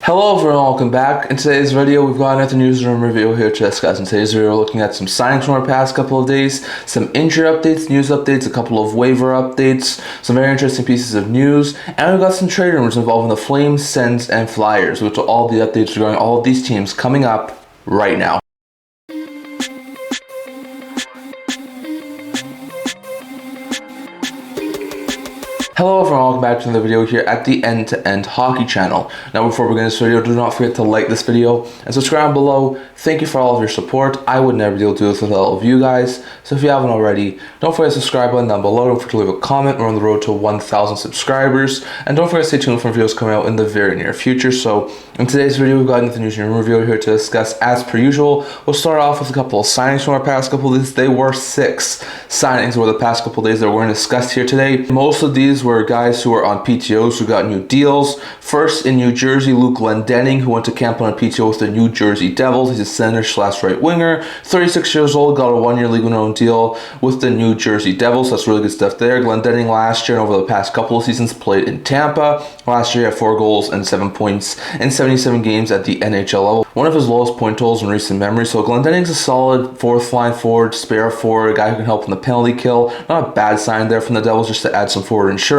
Hello everyone, welcome back. In today's video, we've got another newsroom review here to discuss. In today's video, we're looking at some signings from our past couple of days, some injury updates, news updates, a couple of waiver updates, some very interesting pieces of news, and we've got some trade rumors involving the Flames, Sens, and Flyers, which are all the updates regarding all of these teams coming up right now. Hello everyone, welcome back to another video here at the End-to-End Hockey channel. Now before we begin this video, do not forget to like this video and subscribe below. Thank you for all of your support. I would never be able to do this without all of you guys. So if you haven't already, don't forget to subscribe button down below. Don't forget to leave a comment. We're on the road to 1,000 subscribers. And don't forget to stay tuned for videos coming out in the very near future. So in today's video, we've got another news and review here to discuss as per usual. We'll start off with a couple of signings from our past couple of days. They were 6 signings over the past couple of days that we're going to discuss here today. Most of these were guys who are on PTOs who got new deals. First in New Jersey, Glendening, who went to camp on a PTO with the New Jersey Devils. He's a center/right winger, 36 years old, got a 1-year league minimum deal with the New Jersey Devils. That's really good stuff there. Glendening last year and over the past couple of seasons played in Tampa. Last year he had 4 goals and 7 points in 77 games at the NHL level. One of his lowest point totals in recent memory. So Glendening's a solid 4th line forward, spare forward, a guy who can help in the penalty kill. Not a bad sign there from the Devils just to add some forward insurance.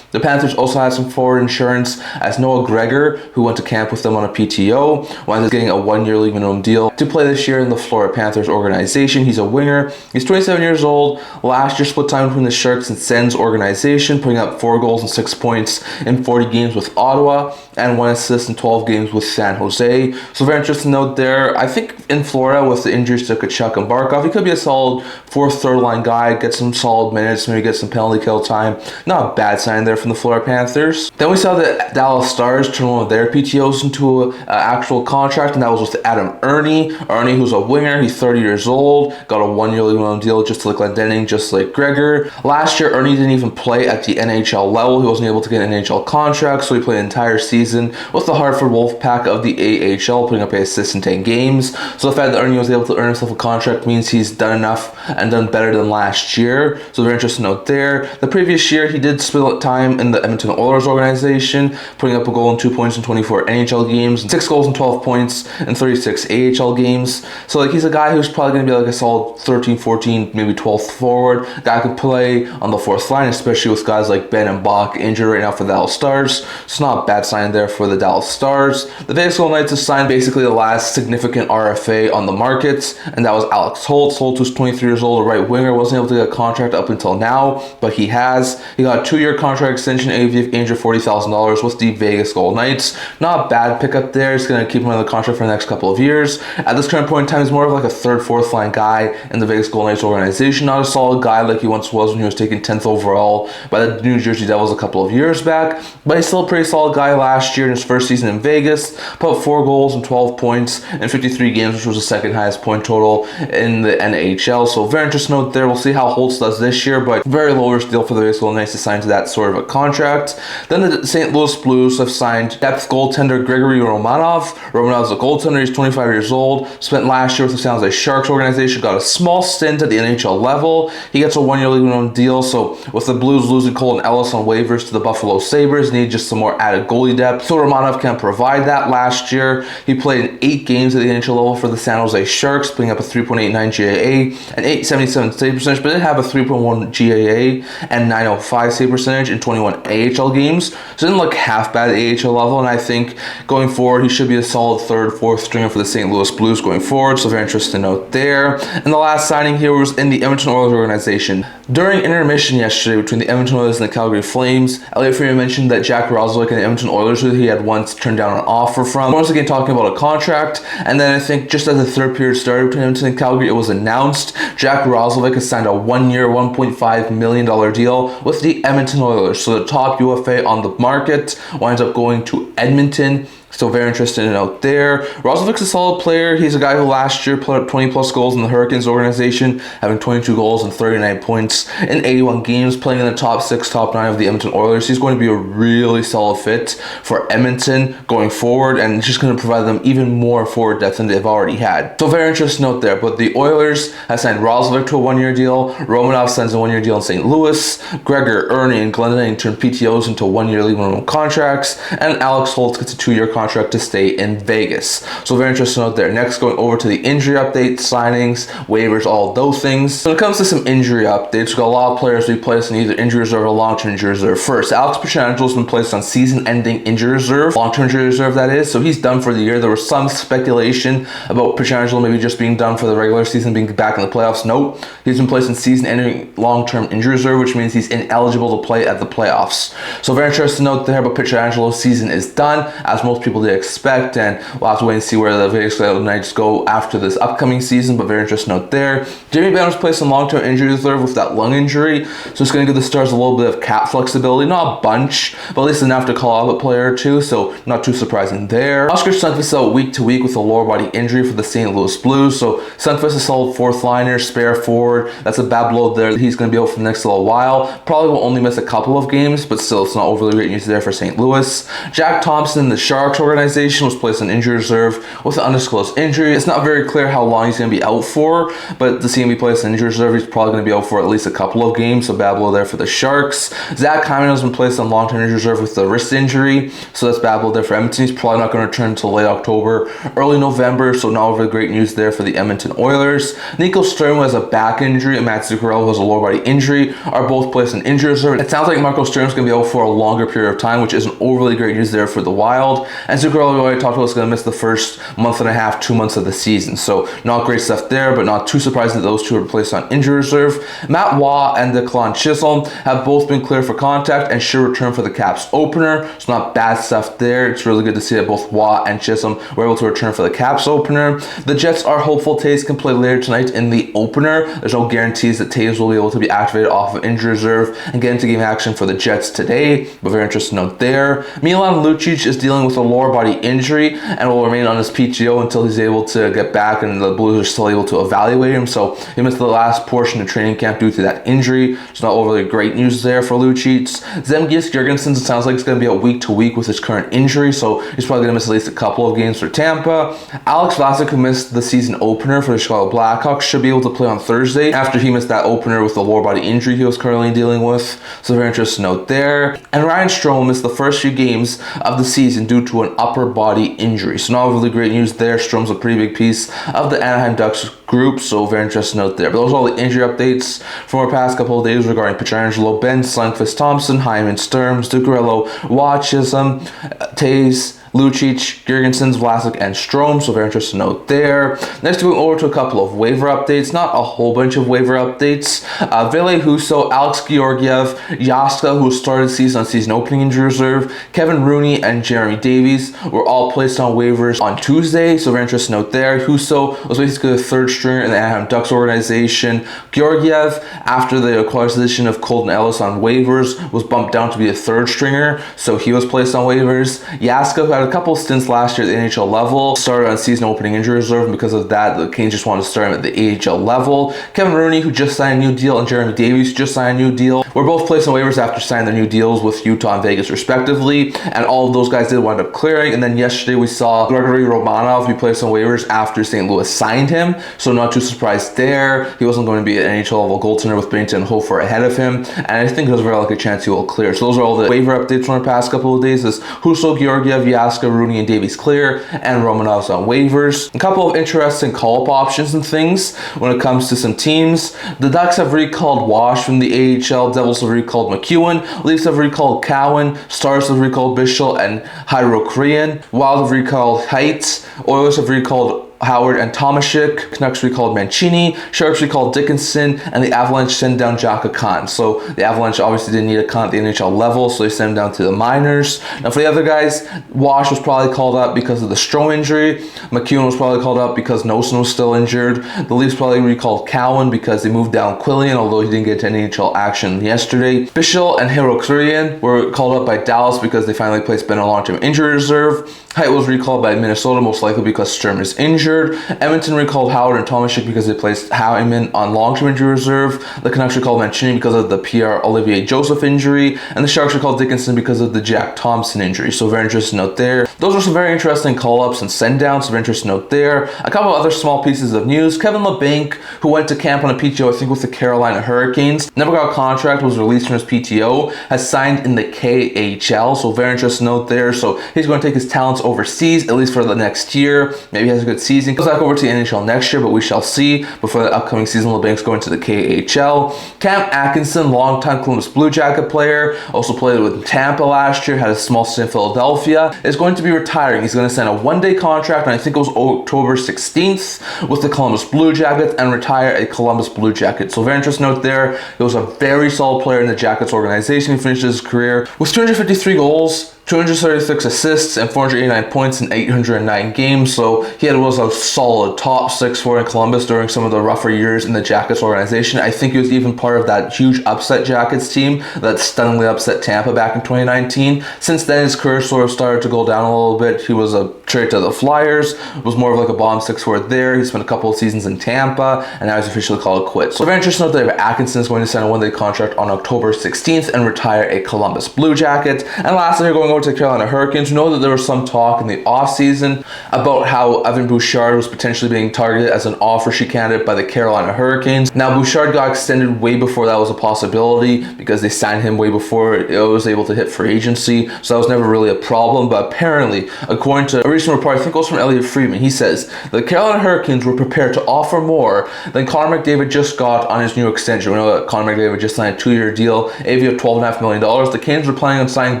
The Panthers also had some forward insurance as Noah Gregor, who went to camp with them on a PTO, winds up getting a 1-year league minimum deal to play this year in the Florida Panthers organization. He's a winger. He's 27 years old. Last year split time between the Sharks and Sens organization, putting up 4 goals and 6 points in 40 games with Ottawa and 1 assist in 12 games with San Jose. So very interesting note there. I think in Florida with the injuries to Tkachuk and Barkov, he could be a solid 4th, 3rd line guy, get some solid minutes, maybe get some penalty kill time. Not a bad sign there from the Florida Panthers. Then we saw the Dallas Stars turn one of their PTOs into an actual contract, and that was with Adam Erne. Erne, who's a winger, he's 30 years old, got a 1-year league minimum deal just like Glendening, just like Gregor. Last year, Erne didn't even play at the NHL level. He wasn't able to get an NHL contract, so he played an entire season with the Hartford Wolfpack of the AHL, putting up 8 assists in 10 games. So the fact that Erne was able to earn himself a contract means he's done enough and done better than last year. So very interesting note there. The previous year, he did split time in the Edmonton Oilers organization, putting up a goal and 2 points in 24 NHL games, and 6 goals and 12 points in 36 AHL games. So like he's a guy who's probably going to be like a solid 13, 14, maybe 12th forward. Guy could play on the 4th line, especially with guys like Benn and Bach injured right now for the Dallas Stars. It's not a bad sign there for the Dallas Stars. The Vegas Golden Knights have signed basically the last significant RFA on the market, and that was Alex Holtz. Holtz was 23 years old, a right winger, wasn't able to get a contract up until now, but he has. He got a 2-year contract extension, $840,000 with the Vegas Golden Knights. Not a bad pickup there. It's going to keep him on the contract for the next couple of years. At this current point in time, he's more of like a 3rd, 4th line guy in the Vegas Golden Knights organization. Not a solid guy like he once was when he was taken 10th overall by the New Jersey Devils a couple of years back, but he's still a pretty solid guy. Last year in his first season in Vegas, put up 4 goals and 12 points in 53 games, which was the 2nd highest point total in the NHL. So very interesting note there. We'll see how Holtz does this year, but very low risk deal for the Vegas Golden Knights to sign to that sort of a contract. Then the St. Louis Blues have signed depth goaltender Gregory Romanov. Romanov's a goaltender. He's 25 years old. Spent last year with the San Jose Sharks organization. Got a small stint at the NHL level. He gets a 1-year league minimum deal. So with the Blues losing Colton Ellis on waivers to the Buffalo Sabres, need just some more added goalie depth. So Romanov can provide that. Last year, he played in 8 games at the NHL level for the San Jose Sharks, putting up a 3.89 GAA and 877 save percentage, but did have a 3.1 GAA and 905 save percentage in 21 AHL games. So didn't look half bad at the AHL level, and I think going forward, he should be a solid 3rd, 4th stringer for the St. Louis Blues going forward. So very interesting note there. And the last signing here was in the Edmonton Oilers organization. During intermission yesterday between the Edmonton Oilers and the Calgary Flames, Elliotte Friedman mentioned that Jack Roslovic and the Edmonton Oilers, who he had once turned down an offer from, once again talking about a contract. And then I think just as the 3rd period started between Edmonton and Calgary, it was announced Jack Roslovic has signed a 1-year, $1.5 million deal with the Edmonton Oilers. So the top UFA on the market winds up going to Edmonton. So very interesting to note there. Roslovic's a solid player. He's a guy who last year put up 20 plus goals in the Hurricanes organization, having 22 goals and 39 points in 81 games, playing in the top 6, top 9 of the Edmonton Oilers. He's going to be a really solid fit for Edmonton going forward, and just going to provide them even more forward depth than they've already had. So very interesting note there. But the Oilers have signed Roslovic to a 1-year deal. Romanov signs a 1-year deal in St. Louis. Gregor, Erne, and Glendening turn PTOs into 1-year league minimum contracts, and Alex Holtz gets a 2-year contract contract to stay in Vegas. So very interesting note there. Next, going over to the injury updates, signings, waivers, all those things. When it comes to some injury updates, we've got a lot of players to be placed in either injury reserve or long-term injury reserve. First, Alex Pietrangelo has been placed on season-ending injury reserve, long-term injury reserve that is, so he's done for the year. There was some speculation about Pietrangelo maybe just being done for the regular season, being back in the playoffs. Nope, he's been placed in season-ending long-term injury reserve, which means he's ineligible to play at the playoffs. So very interesting note there, but Pietrangelo's season is done, as most people did expect, and we'll have to wait and see where the Vegas Golden Knights go after this upcoming season, but very interesting note there. Jamie Benn was placed in long-term injury reserve with that lung injury, so it's going to give the Stars a little bit of cap flexibility, not a bunch, but at least enough to call out a player or two, so not too surprising there. Oscar Sundqvist out week to week with a lower body injury for the St. Louis Blues, so Sundqvist is a solid fourth liner, spare forward. That's a bad blow there. He's going to be out for the next little while. Probably will only miss a couple of games, but still it's not overly great news there for St. Louis. Jack Thompson, the Sharks organization, was placed on injury reserve with an undisclosed injury. It's not very clear how long he's going to be out for, but to see him be placed on injury reserve, he's probably going to be out for at least a couple of games, so bad blow there for the Sharks. Zach Hyman has been placed on long-term injury reserve with the wrist injury, so that's bad blow there for Edmonton. He's probably not going to return until late October, early November, so not overly great news there for the Edmonton Oilers. Nico Sturm has a back injury, and Matt Zuccarello has a lower body injury, are both placed in injury reserve. It sounds like Marco Sturm's going to be out for a longer period of time, which isn't overly great news there for the Wild. And Zuccarello, we already talked about, is going to miss the first month and a half, 2 months of the season. So not great stuff there, but not too surprising that those two are placed on injury reserve. Matt Waugh and Declan Chisholm have both been cleared for contact and should return for the Caps opener. It's not bad stuff there. It's really good to see that both Waugh and Chisholm were able to return for the Caps opener. The Jets are hopeful Taves can play later tonight in the opener. There's no guarantees that Taves will be able to be activated off of injury reserve and get into game action for the Jets today, but very interesting note there. Milan Lucic is dealing with a lower body injury and will remain on his PTO until he's able to get back and the Blues are still able to evaluate him, so he missed the last portion of training camp due to that injury. It's not overly great news there for Lucic. Zemgus Girgensons, it sounds like it's going to be out week to week with his current injury, so he's probably going to miss at least a couple of games for Tampa. Alex Vlasic, who missed the season opener for the Chicago Blackhawks, should be able to play on Thursday after he missed that opener with the lower body injury he was currently dealing with, so very interesting note there. And Ryan Strome missed the first few games of the season due to an upper body injury, so not really great news there. Strome's a pretty big piece of the Anaheim Ducks group, so very interesting note there. But those are all the injury updates from our past couple of days regarding Pietrangelo, Benn, Sundqvist, Thompson, Hyman, Sturm, Zuccarello, Waugh, Chisholm, Taves, Lucic, Girgensons, Vlasic, and Strome, so very interesting note there. Next, going over to a couple of waiver updates, not a whole bunch of waiver updates. Ville Husso, Alex Georgiev, Jaaska, who started the season on season opening injury reserve, Kevin Rooney, and Jeremy Davies were all placed on waivers on Tuesday, so very interesting note there. Husso was basically the third stringer in the Anaheim Ducks organization. Georgiev, after the acquisition of Colton Ellis on waivers, was bumped down to be a third stringer, so he was placed on waivers. Jaaska, who had a couple stints last year at the NHL level, started on season opening injury reserve, and because of that, the Canes just wanted to start him at the AHL level. Kevin Rooney, who just signed a new deal, and Jeremy Davies, who just signed a new deal, were both placed on waivers after signing their new deals with Utah and Vegas respectively, and all of those guys did wind up clearing. And then yesterday we saw Gregory Romanov be placed on waivers after St. Louis signed him, so not too surprised there. He wasn't going to be an NHL level goaltender with Binnington and Hofer ahead of him, and I think there's a very likely chance he will clear. So those are all the waiver updates from the past couple of days. Is Husso, Georgiev, Jaaska, Rooney, and Davies clear, and Romanov's on waivers. A couple of interesting call-up options and things when it comes to some teams. The Ducks have recalled Wash from the AHL, Devils have recalled McEwen, Leafs have recalled Cowan, Stars have recalled Bishop and Hyro Korean, Wild have recalled Heights, Oilers have recalled Howard and Tomashik, Canucks recalled Mancini, Sharks recalled Dickinson, and the Avalanche send down Jaaska Khan. So the Avalanche obviously didn't need a Khan at the NHL level, so they sent him down to the minors. Now for the other guys, Wash was probably called up because of the Strome injury. McEwen was probably called up because Nosen was still injured. The Leafs probably recalled Cowan because they moved down Quillian, although he didn't get to any NHL action yesterday. Bishop and Hyro Korean were called up by Dallas because they finally placed Benn on long-term injury reserve. Height was recalled by Minnesota, most likely because Sturm is injured. Edmonton recalled Howard and Tomashik because they placed Hyman on long-term injury reserve. The Canucks recalled Mancini because of the Pierre-Olivier Joseph injury. And the Sharks recalled Dickinson because of the Jack Thompson injury. So very interesting note there. Those are some very interesting call-ups and send-downs. So very interesting note there. A couple of other small pieces of news. Kevin LeBanc, who went to camp on a PTO, I think with the Carolina Hurricanes, never got a contract, was released from his PTO, has signed in the KHL. So very interesting note there. So he's going to take his talents wants overseas, at least for the next year. Maybe he has a good season. Goes back over to the NHL next year, but we shall see. Before the upcoming season, LeBank's going to the KHL. Cam Atkinson, longtime Columbus Blue Jacket player, also played with Tampa last year, had a small stint in Philadelphia, is going to be retiring. He's going to sign a one-day contract, and I think it was October 16th, with the Columbus Blue Jackets and retire a Columbus Blue Jacket. So very interesting note there. He was a very solid player in the Jackets organization. He finished his career with 253 goals, 236 assists, and 489 points in 809 games. So he was a solid top 6 forward in Columbus during some of the rougher years in the Jackets organization. I think he was even part of that huge upset Jackets team that stunningly upset Tampa back in 2019. Since then, his career sort of started to go down a little bit. He was a trade to the Flyers, was more of like a bottom 6 forward there. He spent a couple of seasons in Tampa, and now he's officially called it quits. So very interesting note that Atkinson is going to sign a one-day contract on October 16th and retire a Columbus Blue Jacket. And lastly, we're going over to the Carolina Hurricanes. We know that there was some talk in the offseason about how Evan Bouchard was potentially being targeted as an offer sheet candidate by the Carolina Hurricanes. Now, Bouchard got extended way before that was a possibility because they signed him way before it was able to hit free agency, so that was never really a problem. But apparently, according to a recent report, I think it was from Elliotte Friedman, he says the Carolina Hurricanes were prepared to offer more than Connor McDavid just got on his new extension. We know that Connor McDavid just signed a 2-year deal, AAV of $12.5 million. The Canes were planning on signing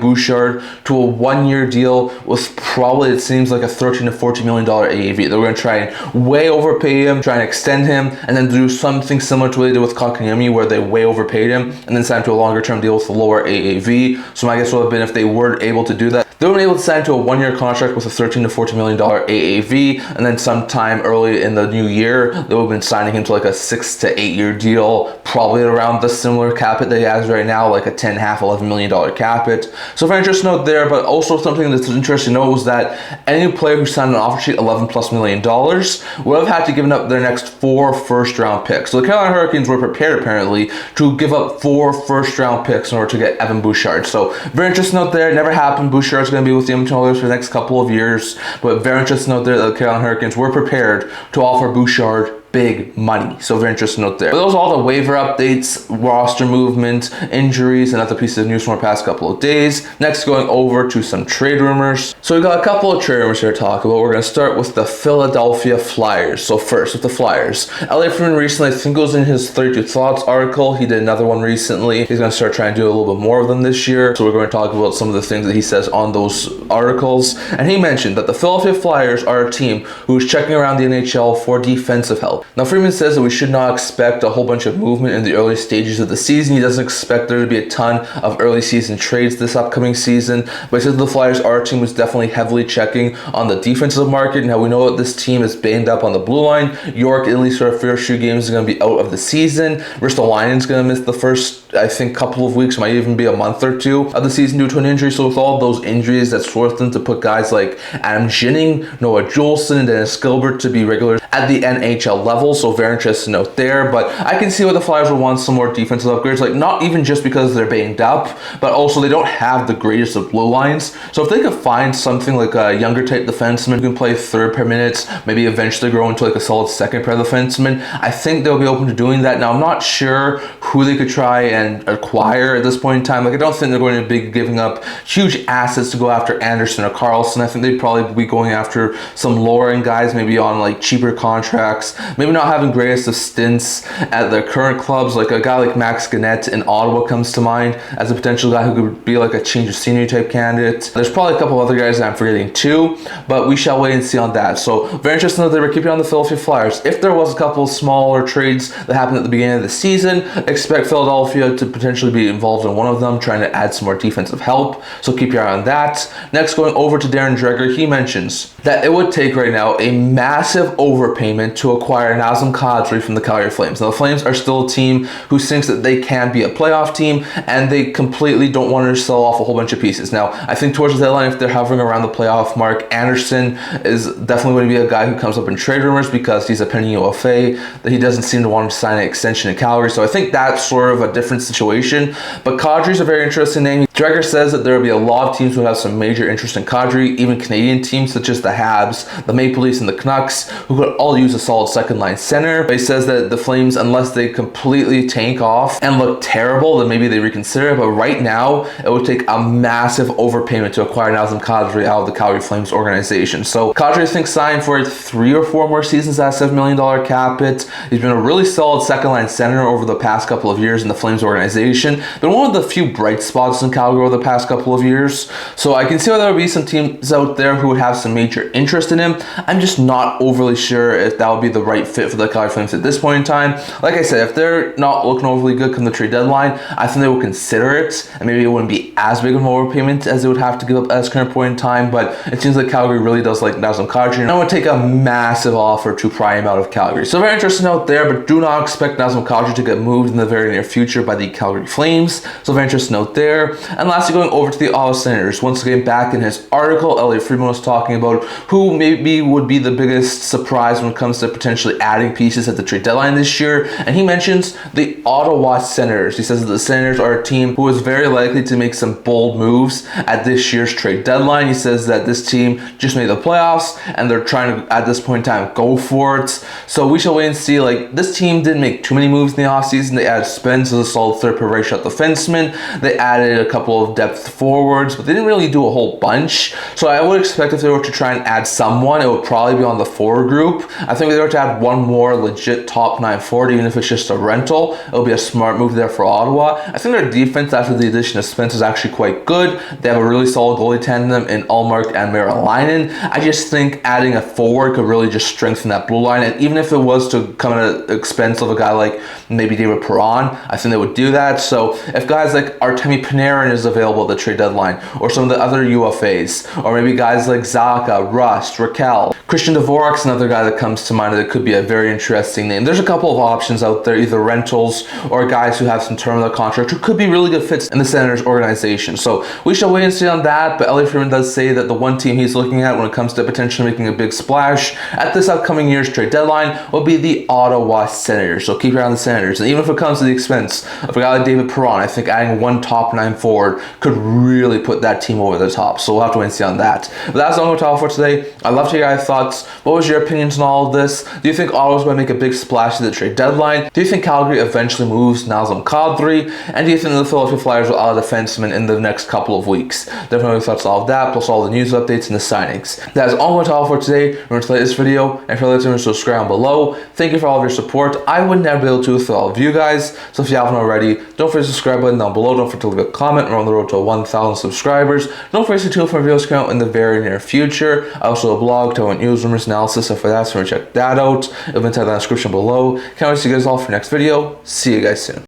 Bouchard to a 1-year deal with probably, it seems like, a $13 to $14 million AAV. They're going to try and way overpay him, try and extend him, and then do something similar to what they did with Kotkaniemi, where they way overpaid him and then signed to a longer term deal with a lower AAV. So my guess would have been, if they were able to do that, they would have been able to sign to a 1-year contract with a $13 to $14 million AAV, and then sometime early in the new year, they would have been signing him to like a 6 to 8-year deal, probably around the similar cap hit that he has right now, like a $10.5–11 million cap hit. So very interesting note there, but also something that's interesting to note was that any player who signed an offer sheet $11+ million would have had to give up their next 4 first-round picks. So the Carolina Hurricanes were prepared, apparently, to give up 4 first-round picks in order to get Evan Bouchard. So very interesting note there. It never happened. Bouchard's going to be with the Edmonton Oilers for the next couple of years, but very interesting note there that the Carolina Hurricanes were prepared to offer Bouchard big money. So very interesting note there. But those are all the waiver updates, roster movement, injuries, and other pieces of news from our past couple of days. Next, going over to some trade rumors. So we got a couple of trade rumors here to talk about. We're going to start with the Philadelphia Flyers. So first, with the Flyers, Elliotte Friedman recently, I think it was in his 32 Thoughts article, he did another one recently. He's going to start trying to do a little bit more of them this year. So we're going to talk about some of the things that he says on those articles. And he mentioned that the Philadelphia Flyers are a team who is checking around the NHL for defensive help. Now, Friedman says that we should not expect a whole bunch of movement in the early stages of the season. He doesn't expect there to be a ton of early season trades this upcoming season, but he says the Flyers, our team, was definitely heavily checking on the defensive market. Now, we know that this team is banged up on the blue line. York, at least for our first few games, is going to be out of the season. Ristolainen's going to miss the first, I think, couple of weeks, might even be a month or two of the season due to an injury. So with all those injuries, that's forced them to put guys like Adam Ginning, Noah Juulsen, and Dennis Gilbert to be regulars at the NHL level. So very interesting note there, but I can see why the Flyers will want some more defensive upgrades, like not even just because they're banged up, but also they don't have the greatest of blue lines. So if they could find something like a younger type defenseman who can play third pair minutes, maybe eventually grow into like a solid second pair defenseman, I think they'll be open to doing that. Now, I'm not sure who they could try and acquire at this point in time. Like, I don't think they're going to be giving up huge assets to go after Anderson or Carlson. I think they'd probably be going after some lower end guys, maybe on like cheaper contracts, maybe not having greatest of stints at their current clubs. Like a guy like Max Gannett in Ottawa comes to mind as a potential guy who could be like a change of scenery type candidate. There's probably a couple other guys that I'm forgetting too, but we shall wait and see on that. So very interesting that they were keeping on the Philadelphia Flyers. If there was a couple of smaller trades that happened at the beginning of the season, expect Philadelphia to potentially be involved in one of them, trying to add some more defensive help. So keep your eye on that. Next, going over to Darren Dreger, he mentions that it would take right now a massive overpayment to acquire Nazem Kadri from the Calgary Flames. Now, the Flames are still a team who thinks that they can be a playoff team, and they completely don't want to sell off a whole bunch of pieces. Now, I think towards the deadline, if they're hovering around the playoff mark, Anderson is definitely going to be a guy who comes up in trade rumors because he's a penny UFA, that he doesn't seem to want to sign an extension in Calgary. So I think that's sort of a different situation. But Kadri's a very interesting name. Dreger says that there will be a lot of teams who have some major interest in Kadri, even Canadian teams such as the Habs, the Maple Leafs, and the Canucks, who could all use a solid second-line center. But he says that the Flames, unless they completely tank off and look terrible, then maybe they reconsider it. But right now, it would take a massive overpayment to acquire Nazem Kadri out of the Calgary Flames organization. So Kadri, I think, signed for 3 or 4 more seasons at $7 million cap hit. He's been a really solid second-line center over the past couple of years in the Flames organization. Been one of the few bright spots in Calgary over the past couple of years. So I can see why there would be some teams out there who would have some major interest in him. I'm just not overly sure if that would be the right fit for the Calgary Flames at this point in time. Like I said, if they're not looking overly good come the trade deadline, I think they will consider it, and maybe it wouldn't be as big of an overpayment as they would have to give up at this current point in time. But it seems like Calgary really does like Nazem Kadri, and I would take a massive offer to pry him out of Calgary. So very interesting out there, but do not expect Nazem Kadri to get moved in the very near future by the Calgary Flames. So very interesting out there. And lastly, going over to the Ottawa Senators. Once again, back in his article, Elliotte Friedman was talking about who maybe would be the biggest surprise when it comes to potentially adding pieces at the trade deadline this year. And he mentions the Ottawa Senators. He says that the Senators are a team who is very likely to make some bold moves at this year's trade deadline. He says that this team just made the playoffs and they're trying to, at this point in time, go for it. So we shall wait and see. Like, this team didn't make too many moves in the offseason. They added Spence as a solid third pair right shot defenseman. They added a couple of depth forwards, but they didn't really do a whole bunch. So I would expect if they were to try and add someone, it would probably be on the forward group. I think if they were to add one more legit top 9 forward, even if it's just a rental, it would be a smart move there for Ottawa. I think their defense after the addition of Spence is actually quite good. They have a really solid goalie tandem in Ullmark and Merrilainen. I just think adding a forward could really just strengthen that blue line. And even if it was to come at the expense of a guy like maybe David Perron, I think they would do that. So if guys like Artemi Panarin is available at the trade deadline, or some of the other UFAs, or maybe guys like Zacha, Rust, Raquel, Christian Dvorak's another guy that comes to mind that could be a very interesting name. There's a couple of options out there, either rentals or guys who have some term of the contract who could be really good fits in the Senators organization. So we shall wait and see on that. But Elliotte Friedman does say that the one team he's looking at when it comes to potentially making a big splash at this upcoming year's trade deadline will be the Ottawa Senators. So keep your eye on the Senators. And even if it comes to the expense of a guy like David Perron, I think adding one top 9 forward could really put that team over the top. So we'll have to wait and see on that. But that's all I'm going to talk for today. I'd love to hear your guys' thoughts. What was your opinions on all of this? Do you think Ottawa's going to make a big splash at the trade deadline? Do you think Calgary eventually moves Nazem Kadri? And do you think the Philadelphia Flyers will add a defenseman in the next couple of weeks? Definitely your thoughts on all of that, plus all the news updates and the signings. That is all I'm going to talk for today. Remember to like this video, and if you're listening, subscribe below. Thank you for all of your support. I would never be able to without all of you guys. So if you haven't already, don't forget to subscribe button down below. Don't forget to leave a comment. We're on the road to 1,000 subscribers. Don't forget to tune for videos coming out in the very near future. I also have a blog, Talking News, Rumors, Analysis, so for that, so check that out. It'll be inside the description below. Can't wait to see you guys all for the next video. See you guys soon.